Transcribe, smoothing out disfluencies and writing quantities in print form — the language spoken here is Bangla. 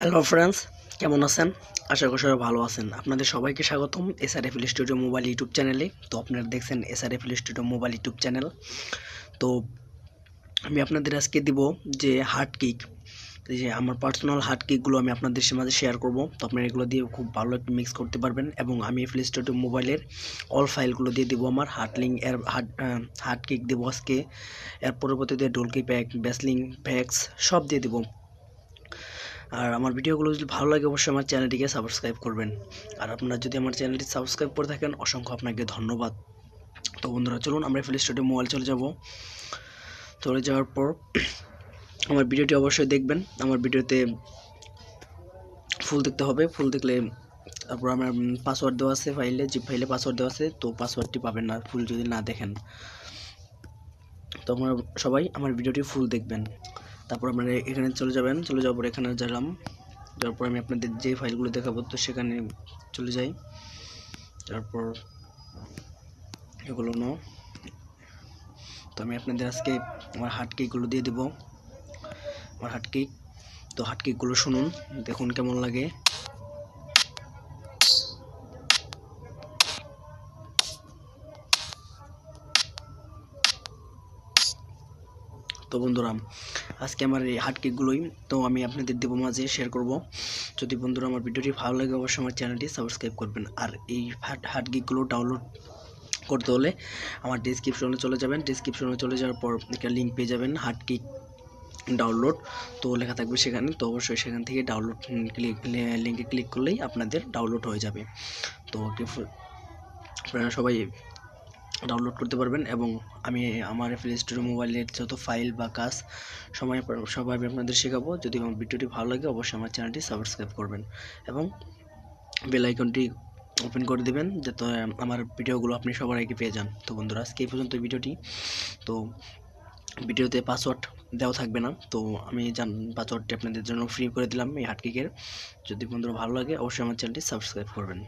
হ্যালো ফ্রেন্ডস, কেমন আছেন? আশা করি সবাই ভালো আছেন। আপনাদের সবাইকে স্বাগতম 𝒂𝒂𝒄𝒌 স্টুডিও মোবাইল ইউটিউব চ্যানেলে। তো আপনারা দেখছেন 𝒂𝒂𝒄𝒌 স্টুডিও মোবাইল ইউটিউব চ্যানেল। তো আমি আপনাদের আজকে দিব যে হার্ড কিক, যে আমার পার্সোনাল হার্ড কিকগুলো আমি আপনাদের মাঝে শেয়ার করব। তো আপনারা এগুলো দিয়ে খুব ভালো একটা মিক্স করতে পারবেন এবং আমি প্লে স্টোর মোবাইলের অল ফাইলগুলো দিয়ে দিব। আমার হার্ড কিক দেবো আজকে। এর পরবর্তীতে ঢোলকি প্যাক, বেসলিং প্যাক্স সব দিয়ে দিব। আর আমার ভিডিওগুলো যদি ভালো লাগে অবশ্যই আমার চ্যানেলটিকে সাবস্ক্রাইব করবেন। আর আপনারা যদি আমার চ্যানেলটি সাবস্ক্রাইব করে থাকেন অসংখ্য আপনাকে ধন্যবাদ। তো বন্ধুরা চলুন আমরা প্লে স্টোরে মোবাইল চলে যাওয়ার পর আমার ভিডিওটি অবশ্যই দেখবেন। আমার ভিডিওতে ফুল দেখতে হবে, ফুল দেখলে তারপর আমার পাসওয়ার্ড দেওয়া আছে, জিপ ফাইলে পাসওয়ার্ড দেওয়া আছে, তো পাসওয়ার্ডটি পাবেন না ফুল যদি না দেখেন। তো আপনারা সবাই আমার ভিডিওটি ফুল দেখবেন। তারপর আপনারা এখানে চলে যাওয়ার পর এখানে যাওয়ার পর আমি আপনাদের যে ফাইলগুলো দেখাবো তো সেখানে চলে যাই। তারপর এগুলো তো আমি আপনাদের আজকে আমার হার্ড কিকগুলো দিয়ে দিব। আমার হার্ড কিক, তো হার্ড কিকগুলো শুনুন, দেখুন কেমন লাগে। তো বন্ধুরা আজকে আমার এই হার্ড কিকগুলোই তো আমি আপনাদের দেবো মাঝে শেয়ার করব। যদি বন্ধুরা আমার ভিডিওটি ভালো লাগে অবশ্যই আমার চ্যানেলটি সাবস্ক্রাইব করবেন। আর এই হার্ড কিকগুলো ডাউনলোড করতে হলে আমার ডিসক্রিপশনে চলে যাবেন। ডিসক্রিপশনে চলে যাওয়ার পর একটা লিঙ্ক পেয়ে যাবেন, হার্ড কিক ডাউনলোড, তো লেখা থাকবে সেখানে। তো অবশ্যই সেখান থেকে ডাউনলোড লিঙ্কে ক্লিক করলেই আপনাদের ডাউনলোড হয়ে যাবে। তো আপনারা সবাই ডাউনলোড করতে পারবেন এবং আমি আমার প্লে স্টোরে মোবাইলের যত ফাইল বা কাজ সবাই আমি আপনাদের শেখাবো। যদি আমার ভিডিওটি ভালো লাগে অবশ্যই আমার চ্যানেলটি সাবস্ক্রাইব করবেন এবং বেল আইকনটি ওপেন করে দেবেন যাতে আমার ভিডিওগুলো আপনি সবার আগে পেয়ে যান। তো বন্ধুরা আজকে এই পর্যন্ত ভিডিওটি। তো ভিডিওতে পাসওয়ার্ড দেওয়া থাকবে না, তো আমি পাসওয়ার্ডটি আপনাদের জন্য ফ্রি করে দিলাম এই হার্ড কিকের। যদি বন্ধুরা ভালো লাগে অবশ্যই আমার চ্যানেলটি সাবস্ক্রাইব করবেন।